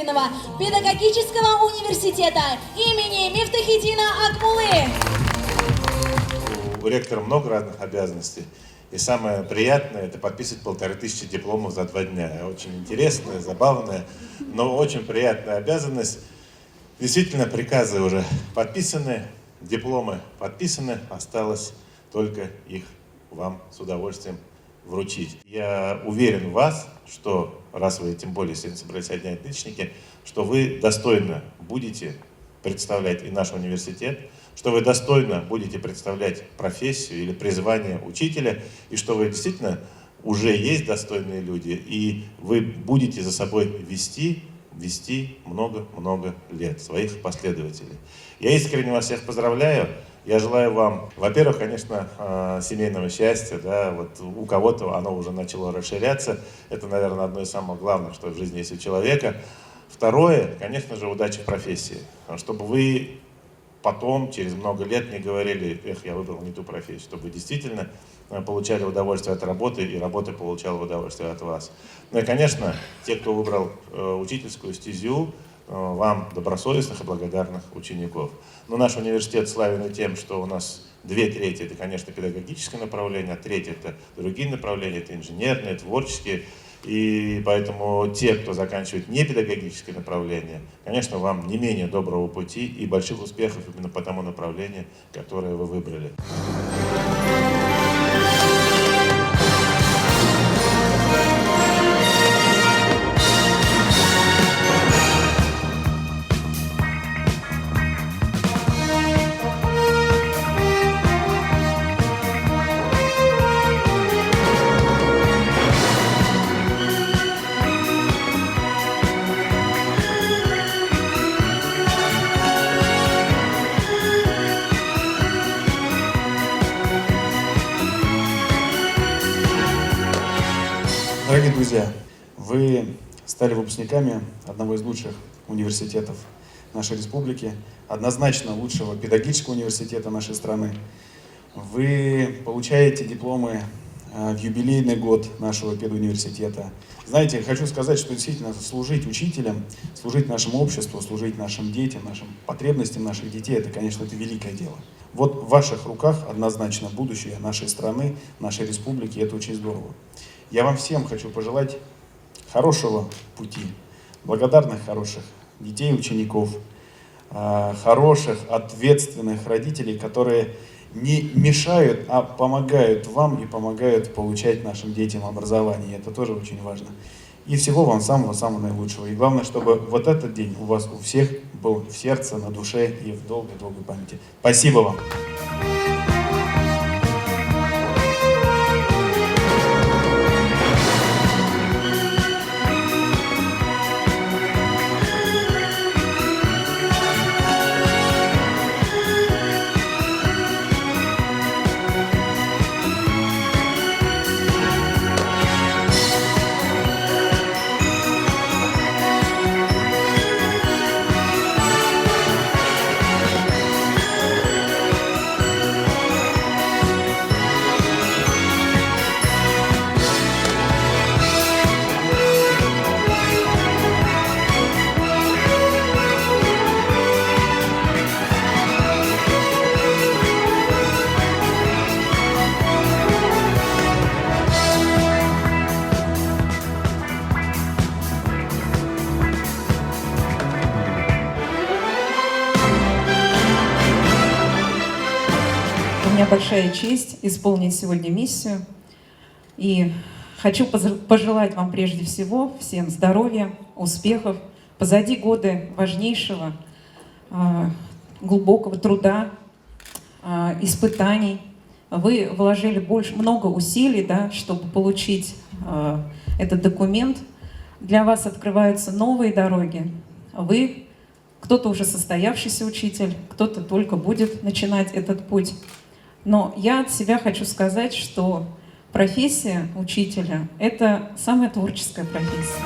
государственного педагогического университета имени Мифтахиддина Акмуллы. У ректора много разных обязанностей. И самое приятное — это подписывать 1500 дипломов за 2 дня. Очень интересная, забавная, но очень приятная обязанность. Действительно, приказы уже подписаны, дипломы подписаны, осталось только их вам с удовольствием вручить. Я уверен в вас, что, раз вы тем более сегодня собрались одни отличники, что вы достойно будете представлять и наш университет, что вы достойно будете представлять профессию или призвание учителя, и что вы действительно уже есть достойные люди, и вы будете за собой вести много-много лет своих последователей. Я искренне вас всех поздравляю. Я желаю вам, во-первых, конечно, семейного счастья, да, вот у кого-то оно уже начало расширяться. Это, наверное, одно из самых главных, что в жизни есть у человека. Второе, конечно же, удачи в профессии. Чтобы вы потом, через много лет, не говорили: эх, я выбрал не ту профессию, чтобы вы действительно получали удовольствие от работы, и работа получала удовольствие от вас. Ну и, конечно, те, кто выбрал учительскую стезю, вам добросовестных и благодарных учеников. Но наш университет славен и тем, что у нас 2/3 это, конечно, педагогическое направление, а 1/3 это другие направления, это инженерные, творческие. И поэтому те, кто заканчивает не педагогическое направление, конечно, вам не менее доброго пути и больших успехов именно по тому направлению, которое вы выбрали. Дорогие друзья, вы стали выпускниками одного из лучших университетов нашей республики, однозначно лучшего педагогического университета нашей страны. Вы получаете дипломы в юбилейный год нашего педуниверситета. Знаете, хочу сказать, что действительно служить учителям, служить нашему обществу, служить нашим детям, нашим потребностям наших детей, это, конечно, это великое дело. Вот в ваших руках однозначно будущее нашей страны, нашей республики, и это очень здорово. Я вам всем хочу пожелать хорошего пути, благодарных, хороших детей, учеников, хороших, ответственных родителей, которые не мешают, а помогают вам и помогают получать нашим детям образование. Это тоже очень важно. И всего вам самого-самого наилучшего. И главное, чтобы вот этот день у вас у всех был в сердце, на душе и в долгой-долгой памяти. Спасибо вам! У меня большая честь исполнить сегодня миссию. И хочу пожелать вам прежде всего всем здоровья, успехов. Позади годы важнейшего, глубокого труда, испытаний. Вы вложили много усилий, да, чтобы получить этот документ. Для вас открываются новые дороги. Вы, кто-то уже состоявшийся учитель, кто-то только будет начинать этот путь. Но я от себя хочу сказать, что профессия учителя — это самая творческая профессия.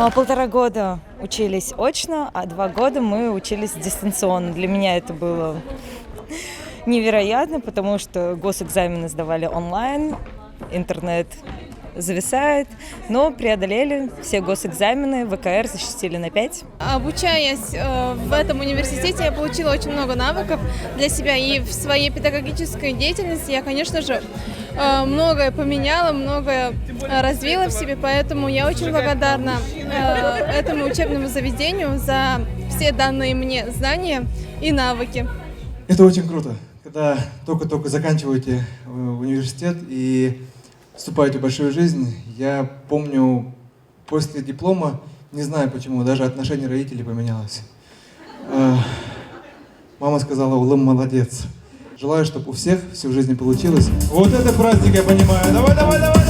1,5 года учились очно, а 2 года мы учились дистанционно. Для меня это было невероятно, потому что госэкзамены сдавали онлайн, интернет зависает, но преодолели все госэкзамены, ВКР защитили на 5. Обучаясь в этом университете, я получила очень много навыков для себя, и в своей педагогической деятельности я, конечно же, многое поменяла, многое развила в себе, поэтому я очень благодарна этому учебному заведению за все данные мне знания и навыки. Это очень круто, когда только-только заканчиваете университет и вступаете в большую жизнь. Я помню, после диплома, не знаю почему, даже отношение родителей поменялось. Мама сказала: «Улым, молодец». Желаю, чтобы у всех все в жизни получилось. Вот это праздник, я понимаю. Давай, давай, давай!